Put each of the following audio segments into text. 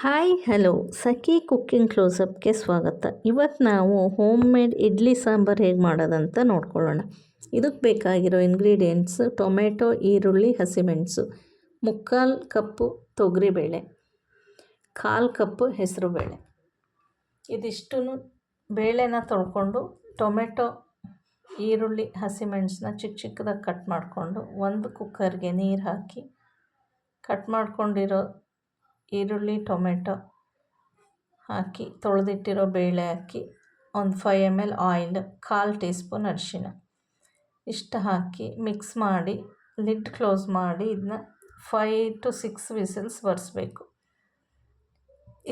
Hi hello ಸಖಿ cooking ಕ್ಲೋಸಪ್ಗೆ ಸ್ವಾಗತ. ಇವತ್ತು ನಾವು ಹೋಮ್ ಮೇಡ್ ಇಡ್ಲಿ ಸಾಂಬಾರು ಹೇಗೆ ಮಾಡೋದಂತ ನೋಡ್ಕೊಳ್ಳೋಣ. ಇದಕ್ಕೆ ಬೇಕಾಗಿರೋ ಇಂಗ್ರೀಡಿಯೆಂಟ್ಸ್: ಟೊಮೆಟೊ, ಈರುಳ್ಳಿ, ಹಸಿಮೆಣಸು, 3/4 ಕಪ್ಪು ತೊಗರಿಬೇಳೆ, 1/4 ಕಪ್ಪು ಹೆಸರುಬೇಳೆ. ಇದಿಷ್ಟು ಬೇಳೆನ ತೊಳ್ಕೊಂಡು ಟೊಮೆಟೊ, ಈರುಳ್ಳಿ, ಹಸಿಮೆಣಸನ್ನ ಚಿಕ್ಕ ಚಿಕ್ಕದಾಗಿ ಕಟ್ ಮಾಡಿಕೊಂಡು ಒಂದು ಕುಕ್ಕರ್ಗೆ ನೀರು ಹಾಕಿ ಕಟ್ ಮಾಡ್ಕೊಂಡಿರೋ ಈರುಳ್ಳಿ, ಟೊಮೆಟೊ ಹಾಕಿ ತೊಳೆದಿಟ್ಟಿರೋ ಬೇಳೆ ಹಾಕಿ ಒಂದು 5 ml ಆಯಿಲ್, 1/4 ಟೀ ಸ್ಪೂನ್ ಅರಿಶಿಣ ಇಷ್ಟು ಹಾಕಿ ಮಿಕ್ಸ್ ಮಾಡಿ ಲಿಡ್ ಕ್ಲೋಸ್ ಮಾಡಿ ಇದನ್ನ 5 to 6 ವಿಸಿಲ್ಸ್ ಬರೆಸ್ಬೇಕು.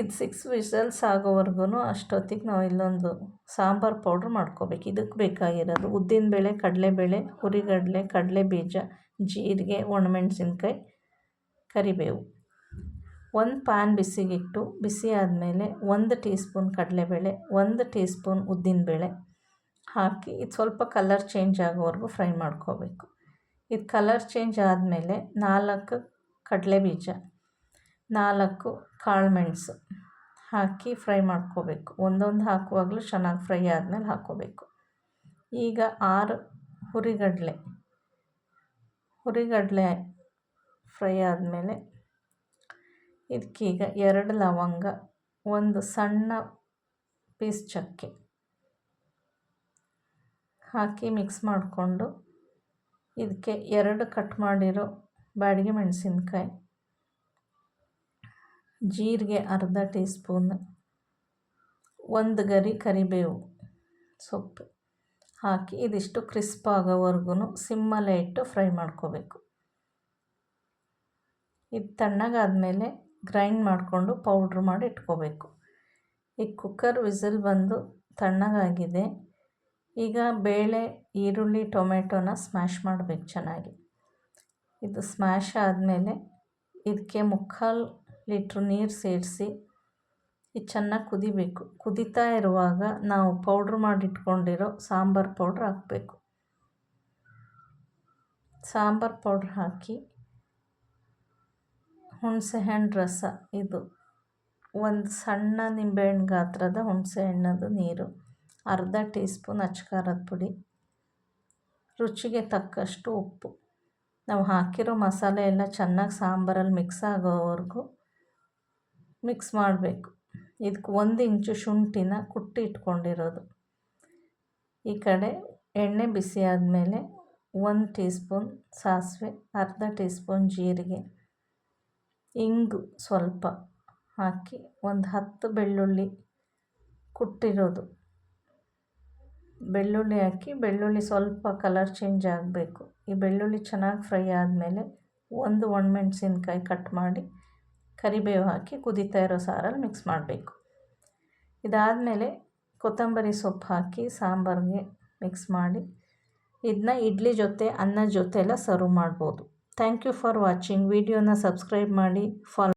ಇದು 6 ವಿಸಲ್ಸ್ ಆಗೋವರೆಗೂ ಅಷ್ಟೊತ್ತಿಗೆ ನಾವು ಇಲ್ಲೊಂದು ಸಾಂಬಾರು ಪೌಡ್ರ್ ಮಾಡ್ಕೋಬೇಕು. ಇದಕ್ಕೆ ಬೇಕಾಗಿರೋದು ಉದ್ದಿನಬೇಳೆ, ಕಡಲೆಬೇಳೆ, ಹುರಿಗಡಲೆ, ಕಡಲೆ ಬೀಜ, ಜೀರಿಗೆ, ಒಣಮೆಣಸಿನ್ಕಾಯಿ, ಕರಿಬೇವು. ಒಂದು ಪ್ಯಾನ್ ಬಿಸಿಗಿಟ್ಟು ಬಿಸಿ ಆದಮೇಲೆ 1 ಟೀ ಸ್ಪೂನ್ ಕಡಲೆಬೇಳೆ, 1 ಟೀ ಸ್ಪೂನ್ ಉದ್ದಿನಬೇಳೆ ಹಾಕಿ ಇದು ಸ್ವಲ್ಪ ಕಲರ್ ಚೇಂಜ್ ಆಗೋವರೆಗೂ ಫ್ರೈ ಮಾಡ್ಕೋಬೇಕು. ಇದು ಕಲರ್ ಚೇಂಜ್ ಆದಮೇಲೆ 4 ಕಡಲೆ ಬೀಜ, 4 ಕಾಳುಮೆಣಸು ಹಾಕಿ ಫ್ರೈ ಮಾಡ್ಕೋಬೇಕು. ಒಂದೊಂದು ಹಾಕುವಾಗಲೂ ಚೆನ್ನಾಗಿ ಫ್ರೈ ಆದಮೇಲೆ ಹಾಕ್ಕೋಬೇಕು. ಈಗ 6 ಹುರಿಗಡಲೆ ಫ್ರೈ ಆದಮೇಲೆ ಇದಕ್ಕೀಗ 2 ಲವಂಗ, ಒಂದು ಸಣ್ಣ ಪೀಸ್ ಚಕ್ಕೆ ಹಾಕಿ ಮಿಕ್ಸ್ ಮಾಡಿಕೊಂಡು ಇದಕ್ಕೆ 2 ಕಟ್ ಮಾಡಿರೋ ಬ್ಯಾಡಗಿ ಮೆಣಸಿನ್ಕಾಯಿ, ಜೀರಿಗೆ ಅರ್ಧ ಟೀ ಸ್ಪೂನ್, 1 ಗರಿ ಕರಿಬೇವು ಸೊಪ್ಪು ಹಾಕಿ ಇದಿಷ್ಟು ಕ್ರಿಸ್ಪ್ ಆಗೋವರೆಗೂ ಸಿಮ್ಮಲ್ಲೇ ಇಟ್ಟು ಫ್ರೈ ಮಾಡ್ಕೋಬೇಕು. ಇದು ತಣ್ಣಗಾದಮೇಲೆ ಗ್ರೈಂಡ್ ಮಾಡಿಕೊಂಡು ಪೌಡ್ರ್ ಮಾಡಿ ಇಟ್ಕೋಬೇಕು. ಈಗ ಕುಕ್ಕರ್ ವಿಸಿಲ್ ಬಂದು ತಣ್ಣಗಾಗಿದೆ. ಈಗ ಬೇಳೆ, ಈರುಳ್ಳಿ, ಟೊಮೆಟೊನ ಸ್ಮ್ಯಾಶ್ ಮಾಡಬೇಕು ಚೆನ್ನಾಗಿ. ಇದು ಸ್ಮ್ಯಾಶ್ ಆದಮೇಲೆ ಇದಕ್ಕೆ 3/4 ಲೀಟ್ರ್ ನೀರು ಸೇರಿಸಿ ಇದು ಚೆನ್ನಾಗಿ ಕುದಿಬೇಕು. ಕುದೀತಾ ಇರುವಾಗ ನಾವು ಪೌಡ್ರ್ ಮಾಡಿಟ್ಕೊಂಡಿರೋ ಸಾಂಬಾರು ಪೌಡ್ರ್ ಹಾಕಬೇಕು. ಸಾಂಬಾರು ಪೌಡ್ರ್ ಹಾಕಿ ಹುಣಸೆಹಣ್ಣು ರಸ, ಇದು ಒಂದು ಸಣ್ಣ ನಿಂಬೆಹಣ್ಣು ಗಾತ್ರದ ಹುಣಸೆಹಣ್ಣದು ನೀರು, ಅರ್ಧ ಟೀ ಸ್ಪೂನ್ ಅಚ್ಚ ಪುಡಿ, ರುಚಿಗೆ ತಕ್ಕಷ್ಟು ಉಪ್ಪು. ನಾವು ಹಾಕಿರೋ ಮಸಾಲೆ ಎಲ್ಲ ಚೆನ್ನಾಗಿ ಸಾಂಬಾರಲ್ಲಿ ಮಿಕ್ಸ್ ಆಗೋವರೆಗೂ ಮಿಕ್ಸ್ ಮಾಡಬೇಕು. ಇದಕ್ಕೆ 1 ಇಂಚು ಶುಂಠಿನ ಕುಟ್ಟಿ ಇಟ್ಕೊಂಡಿರೋದು. ಈ ಕಡೆ ಎಣ್ಣೆ ಬಿಸಿ ಆದಮೇಲೆ 1 ಟೀ ಸ್ಪೂನ್ ಸಾಸಿವೆ, ಅರ್ಧ ಟೀ ಸ್ಪೂನ್ ಜೀರಿಗೆ, ಇಂಗು ಸ್ವಲ್ಪ ಹಾಕಿ ಒಂದು 10 ಬೆಳ್ಳುಳ್ಳಿ ಕುಟ್ಟಿರೋದು ಬೆಳ್ಳುಳ್ಳಿ ಹಾಕಿ ಬೆಳ್ಳುಳ್ಳಿ ಸ್ವಲ್ಪ ಕಲರ್ ಚೇಂಜ್ ಆಗಬೇಕು. ಈ ಬೆಳ್ಳುಳ್ಳಿ ಚೆನ್ನಾಗಿ ಫ್ರೈ ಆದಮೇಲೆ 1 ಒಣಮೆಣಸಿನ್ಕಾಯಿ ಕಟ್ ಮಾಡಿ ಕರಿಬೇವು ಹಾಕಿ ಕುದೀತಾ ಇರೋ ಸಾರಲ್ಲಿ ಮಿಕ್ಸ್ ಮಾಡಬೇಕು. ಇದಾದಮೇಲೆ ಕೊತ್ತಂಬರಿ ಸೊಪ್ಪು ಹಾಕಿ ಸಾಂಬಾರಿಗೆ ಮಿಕ್ಸ್ ಮಾಡಿ ಇದನ್ನ ಇಡ್ಲಿ ಜೊತೆ, ಅನ್ನದ ಜೊತೆ ಎಲ್ಲ ಸರ್ವ್ ಮಾಡ್ಬೋದು. Thank you for watching. ವಿಡಿಯೋನ ಸಬ್ಸ್ಕ್ರೈಬ್ ಮಾಡಿ, ಫಾಲೋ